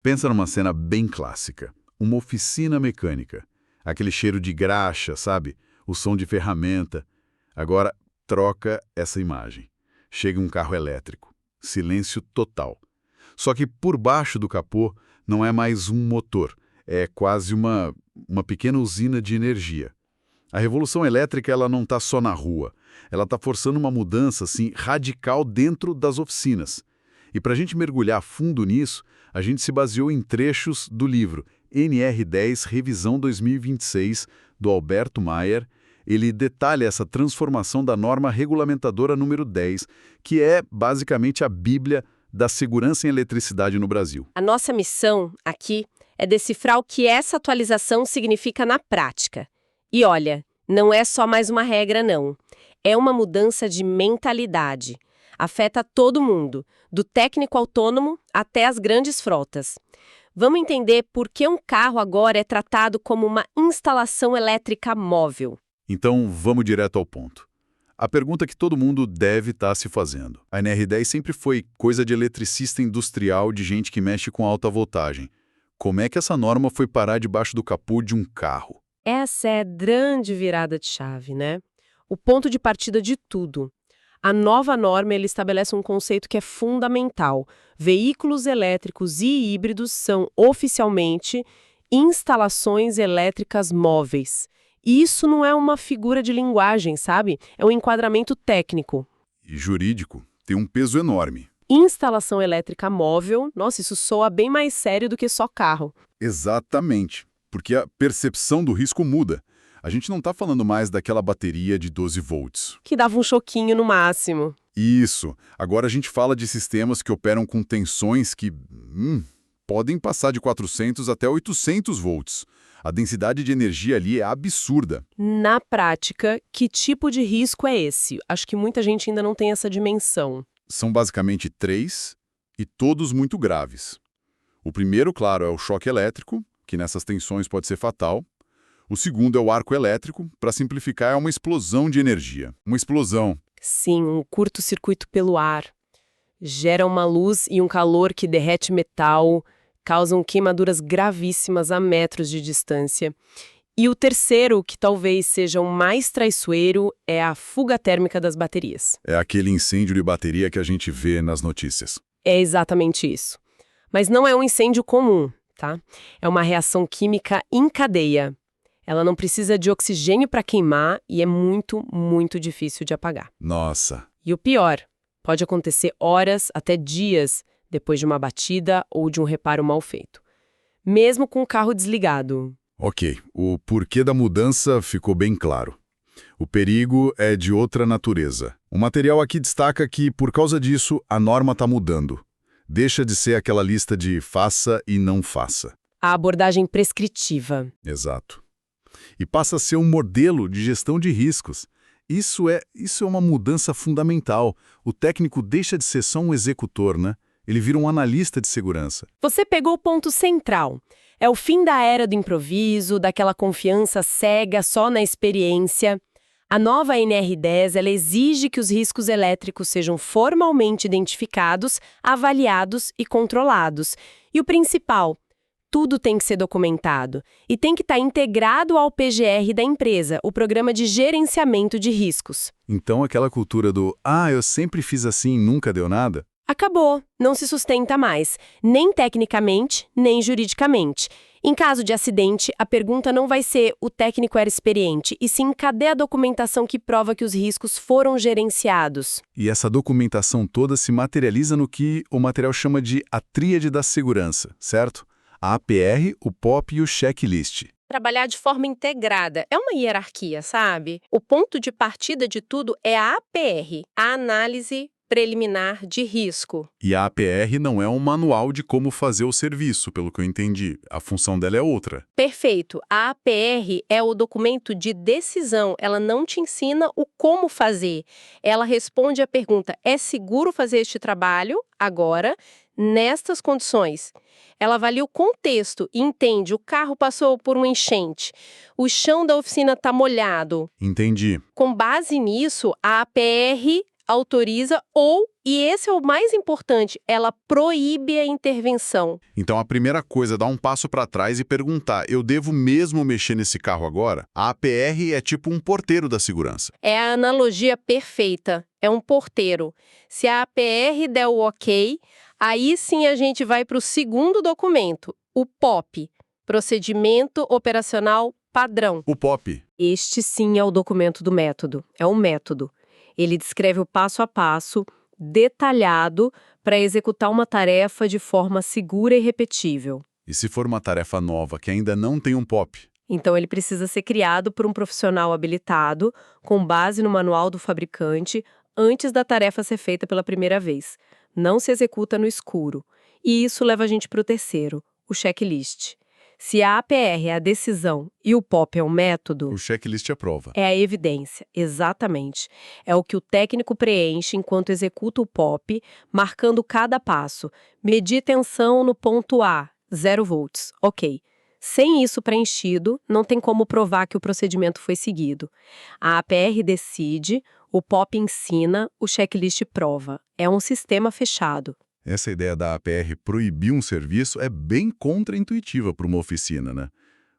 Pensa numa cena bem clássica. Uma oficina mecânica. Aquele cheiro de graxa, sabe? O som de ferramenta. Agora, troca essa imagem. Chega um carro elétrico. Silêncio total. Só que por baixo do capô não é mais um motor. É quase uma pequena usina de energia. A revolução elétrica ela não está só na rua. Ela está forçando uma mudança assim, radical dentro das oficinas. E para a gente mergulhar fundo nisso, a gente se baseou em trechos do livro NR10 Revisão 2026, do Alberto Maier. Ele detalha essa transformação da norma regulamentadora número 10, que é basicamente a bíblia da segurança em eletricidade no Brasil. A nossa missão aqui é decifrar o que essa atualização significa na prática. E olha, não é só mais uma regra, não. É uma mudança de mentalidade. Afeta todo mundo, do técnico autônomo até as grandes frotas. Vamos entender por que um carro agora é tratado como uma instalação elétrica móvel. Então, vamos direto ao ponto. A pergunta que todo mundo deve estar se fazendo. A NR10 sempre foi coisa de eletricista industrial, de gente que mexe com alta voltagem. Como é que essa norma foi parar debaixo do capô de um carro? Essa é a grande virada de chave, né? O ponto de partida de tudo. A nova norma ele estabelece um conceito que é fundamental. Veículos elétricos e híbridos são, oficialmente, instalações elétricas móveis. E isso não é uma figura de linguagem, sabe? É um enquadramento técnico. E jurídico. Tem um peso enorme. Instalação elétrica móvel, nossa, isso soa bem mais sério do que só carro. Exatamente. Porque a percepção do risco muda. A gente não está falando mais daquela bateria de 12 volts. Que dava um choquinho no máximo. Isso. Agora a gente fala de sistemas que operam com tensões que podem passar de 400 até 800 volts. A densidade de energia ali é absurda. Na prática, que tipo de risco é esse? Acho que muita gente ainda não tem essa dimensão. São basicamente 3 e todos muito graves. O primeiro, claro, é o choque elétrico, que nessas tensões pode ser fatal. O segundo é o arco elétrico, para simplificar, é uma explosão de energia. Uma explosão. Sim, um curto-circuito pelo ar. Gera uma luz e um calor que derrete metal, causam queimaduras gravíssimas a metros de distância. E o terceiro, que talvez seja o mais traiçoeiro, é a fuga térmica das baterias. É aquele incêndio de bateria que a gente vê nas notícias. É exatamente isso. Mas não é um incêndio comum, tá? É uma reação química em cadeia. Ela não precisa de oxigênio para queimar e é muito, muito difícil de apagar. Nossa! E o pior, pode acontecer horas até dias depois de uma batida ou de um reparo mal feito. Mesmo com o carro desligado. Ok, o porquê da mudança ficou bem claro. O perigo é de outra natureza. O material aqui destaca que, por causa disso, a norma está mudando. Deixa de ser aquela lista de faça e não faça. A abordagem prescritiva. Exato. E passa a ser um modelo de gestão de riscos. Isso é uma mudança fundamental. O técnico deixa de ser só um executor, né? Ele vira um analista de segurança. Você pegou o ponto central. É o fim da era do improviso, daquela confiança cega só na experiência. A nova NR10 ela exige que os riscos elétricos sejam formalmente identificados, avaliados e controlados. E o principal, tudo tem que ser documentado e tem que estar integrado ao PGR da empresa, o Programa de Gerenciamento de Riscos. Então aquela cultura do eu sempre fiz assim e nunca deu nada? Acabou, não se sustenta mais, nem tecnicamente, nem juridicamente. Em caso de acidente, a pergunta não vai ser o técnico era experiente, e sim cadê a documentação que prova que os riscos foram gerenciados. E essa documentação toda se materializa no que o material chama de a tríade da segurança, certo? A APR, o POP e o checklist. Trabalhar de forma integrada é uma hierarquia, sabe? O ponto de partida de tudo é a APR, a análise preliminar de risco. E a APR não é um manual de como fazer o serviço, pelo que eu entendi. A função dela é outra. Perfeito. A APR é o documento de decisão. Ela não te ensina o como fazer. Ela responde à pergunta: é seguro fazer este trabalho agora, nestas condições? Ela avalia o contexto e entende: o carro passou por uma enchente, o chão da oficina está molhado. Entendi. Com base nisso, a APR autoriza ou E esse é o mais importante, ela proíbe a intervenção. Então a primeira coisa é dar um passo para trás e perguntar, eu devo mesmo mexer nesse carro agora? A APR é tipo um porteiro da segurança. É a analogia perfeita, é um porteiro. Se a APR der o ok, aí sim a gente vai para o segundo documento, o POP, Procedimento Operacional Padrão. O POP. Este sim é o documento do método, é um método. Ele descreve o passo a passo, detalhado, para executar uma tarefa de forma segura e repetível. E se for uma tarefa nova que ainda não tem um POP? Então, ele precisa ser criado por um profissional habilitado, com base no manual do fabricante, antes da tarefa ser feita pela primeira vez. Não se executa no escuro. E isso leva a gente para o terceiro, o checklist. Se a APR é a decisão e o POP é o método, O checklist aprova. é a evidência, exatamente. É o que o técnico preenche enquanto executa o POP, marcando cada passo. Medir tensão no ponto A, 0 volts, ok. Sem isso preenchido, não tem como provar que o procedimento foi seguido. A APR decide, o POP ensina, o checklist prova. É um sistema fechado. Essa ideia da APR proibir um serviço é bem contraintuitiva para uma oficina, né?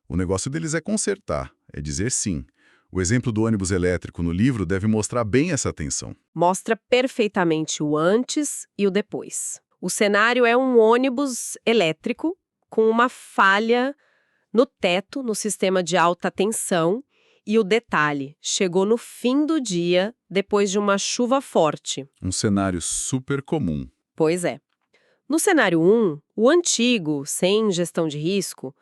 O negócio deles é consertar, é dizer sim. O exemplo do ônibus elétrico no livro deve mostrar bem essa tensão. Mostra perfeitamente o antes e o depois. O cenário é um ônibus elétrico com uma falha no teto, no sistema de alta tensão, e o detalhe, chegou no fim do dia, depois de uma chuva forte. Um cenário super comum. Pois é. No cenário 1, o antigo, sem gestão de risco,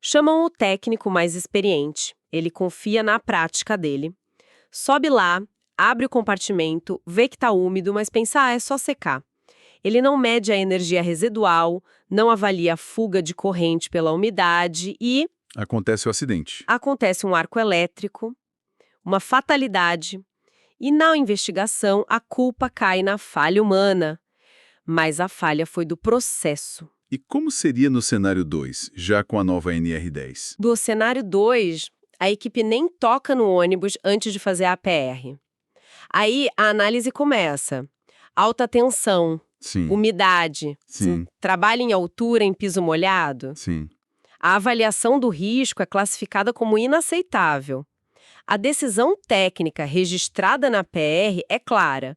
chamam o técnico mais experiente. Ele confia na prática dele. Sobe lá, abre o compartimento, vê que está úmido, mas pensa, é só secar. Ele não mede a energia residual, não avalia a fuga de corrente pela umidade e Acontece o acidente. acontece um arco elétrico, uma fatalidade, e na investigação a culpa cai na falha humana. Mas a falha foi do processo. E como seria no cenário 2, já com a nova NR10? Do cenário 2, a equipe nem toca no ônibus antes de fazer a APR. Aí a análise começa. Alta tensão, Sim, umidade, sim, trabalho em altura em piso molhado. sim. A avaliação do risco é classificada como inaceitável. A decisão técnica registrada na PR é clara: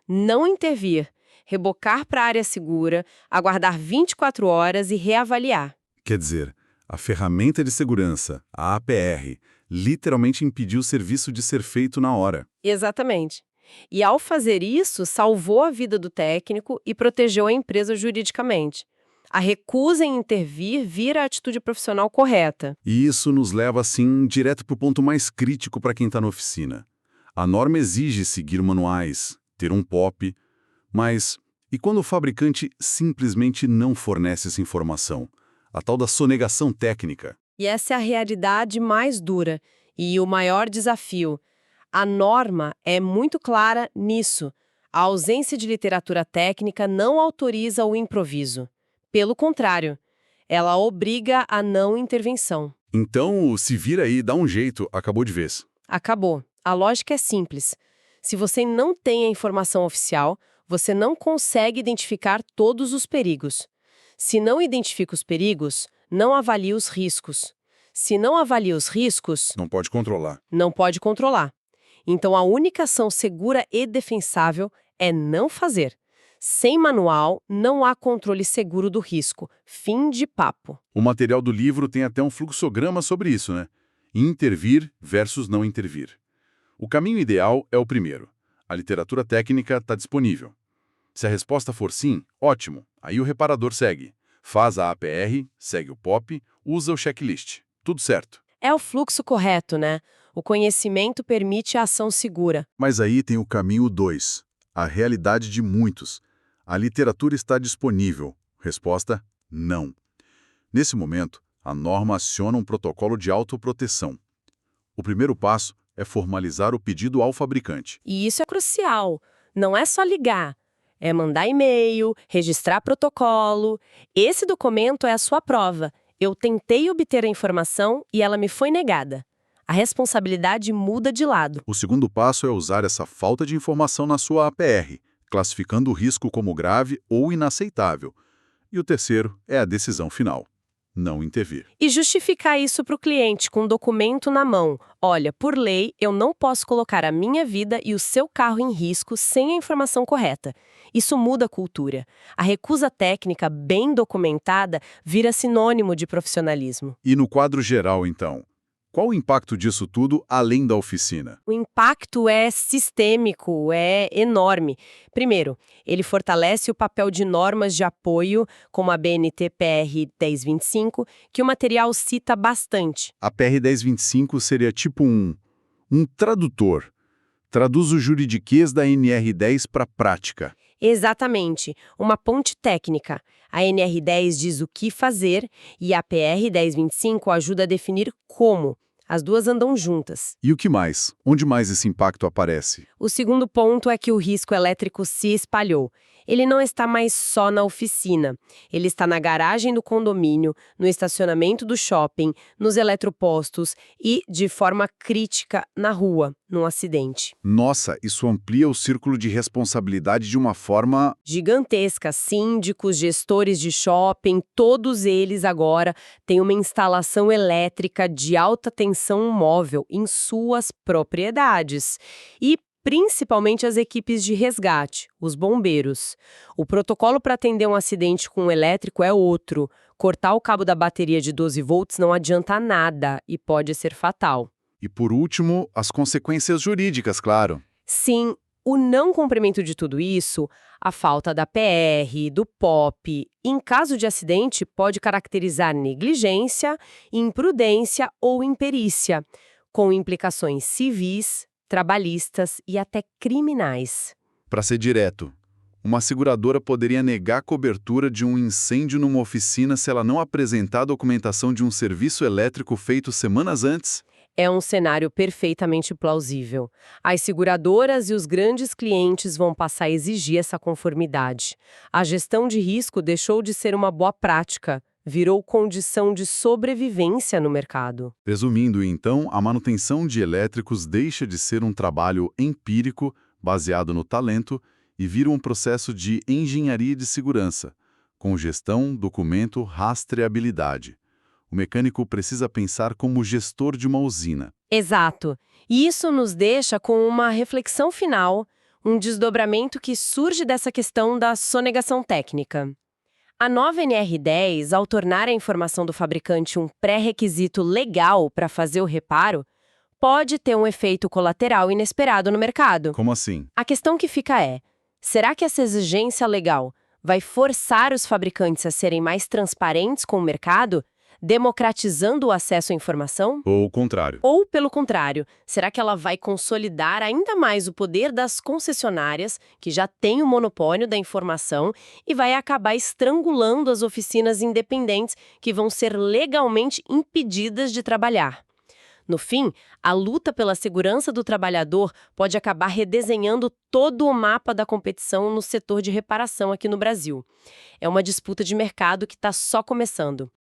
não intervir, rebocar para a área segura, aguardar 24 horas e reavaliar. Quer dizer, a ferramenta de segurança, a APR, literalmente impediu o serviço de ser feito na hora. Exatamente. E ao fazer isso, salvou a vida do técnico e protegeu a empresa juridicamente. A recusa em intervir vira a atitude profissional correta. E isso nos leva, assim, direto para o ponto mais crítico para quem está na oficina. A norma exige seguir manuais, ter um POP, mas e quando o fabricante simplesmente não fornece essa informação? A tal da sonegação técnica. E essa é a realidade mais dura e o maior desafio. A norma é muito clara nisso. A ausência de literatura técnica não autoriza o improviso. Pelo contrário, ela obriga a não intervenção. Então, o se vira aí, dá um jeito, acabou de vez. Acabou. A lógica é simples. Se você não tem a informação oficial, você não consegue identificar todos os perigos. Se não identifica os perigos, não avalia os riscos. Se não avalia os riscos, Não pode controlar. não pode controlar. Então, a única ação segura e defensável é não fazer. Sem manual, não há controle seguro do risco. Fim de papo. O material do livro tem até um fluxograma sobre isso, né? Intervir versus não intervir. O caminho ideal é o primeiro. A literatura técnica está disponível. Se a resposta for sim, ótimo. Aí o reparador segue. Faz a APR, segue o POP, usa o checklist. Tudo certo. É o fluxo correto, né? O conhecimento permite a ação segura. Mas aí tem o caminho 2. A realidade de muitos. A literatura está disponível. Resposta: não. Nesse momento, a norma aciona um protocolo de autoproteção. O primeiro passo é formalizar o pedido ao fabricante. E isso é crucial. Não é só ligar. É mandar e-mail, registrar protocolo. Esse documento é a sua prova. Eu tentei obter a informação e ela me foi negada. A responsabilidade muda de lado. O segundo passo é usar essa falta de informação na sua APR, classificando o risco como grave ou inaceitável. E o terceiro é a decisão final: não intervir. E justificar isso para o cliente com um documento na mão. Olha, por lei, eu não posso colocar a minha vida e o seu carro em risco sem a informação correta. Isso muda a cultura. A recusa técnica bem documentada vira sinônimo de profissionalismo. E no quadro geral, então, qual o impacto disso tudo além da oficina? O impacto é sistêmico, é enorme. Primeiro, ele fortalece o papel de normas de apoio, como a BNT-PR 1025, que o material cita bastante. A PR 1025 seria tipo um tradutor. Traduz o juridiquês da NR10 para a prática. Exatamente, uma ponte técnica. A NR10 diz o que fazer e a PR 1025 ajuda a definir como. As duas andam juntas. E o que mais? Onde mais esse impacto aparece? O segundo ponto é que o risco elétrico se espalhou. Ele não está mais só na oficina. Ele está na garagem do condomínio, no estacionamento do shopping, nos eletropostos e, de forma crítica, na rua, num acidente. Nossa, isso amplia o círculo de responsabilidade de uma forma... Gigantesca, síndicos, gestores de shopping, todos eles agora têm uma instalação elétrica de alta tensão móvel em suas propriedades. E principalmente as equipes de resgate, os bombeiros. O protocolo para atender um acidente com um elétrico é outro. Cortar o cabo da bateria de 12 volts não adianta nada e pode ser fatal. E por último, as consequências jurídicas, claro. Sim, o não cumprimento de tudo isso, a falta da PR, do POP, em caso de acidente, pode caracterizar negligência, imprudência ou imperícia, com implicações civis, trabalhistas e até criminais. Para ser direto, uma seguradora poderia negar a cobertura de um incêndio numa oficina se ela não apresentar a documentação de um serviço elétrico feito semanas antes? É um cenário perfeitamente plausível. As seguradoras e os grandes clientes vão passar a exigir essa conformidade. A gestão de risco deixou de ser uma boa prática, virou condição de sobrevivência no mercado. Resumindo, então, a manutenção de elétricos deixa de ser um trabalho empírico, baseado no talento, e vira um processo de engenharia de segurança, com gestão, documento, rastreabilidade. O mecânico precisa pensar como gestor de uma usina. Exato. E isso nos deixa com uma reflexão final, um desdobramento que surge dessa questão da sonegação técnica. A nova NR10, ao tornar a informação do fabricante um pré-requisito legal para fazer o reparo, pode ter um efeito colateral inesperado no mercado. Como assim? A questão que fica é, será que essa exigência legal vai forçar os fabricantes a serem mais transparentes com o mercado, democratizando o acesso à informação? Ou o contrário? Ou, pelo contrário, será que ela vai consolidar ainda mais o poder das concessionárias, que já têm o monopólio da informação, e vai acabar estrangulando as oficinas independentes que vão ser legalmente impedidas de trabalhar? No fim, a luta pela segurança do trabalhador pode acabar redesenhando todo o mapa da competição no setor de reparação aqui no Brasil. É uma disputa de mercado que está só começando.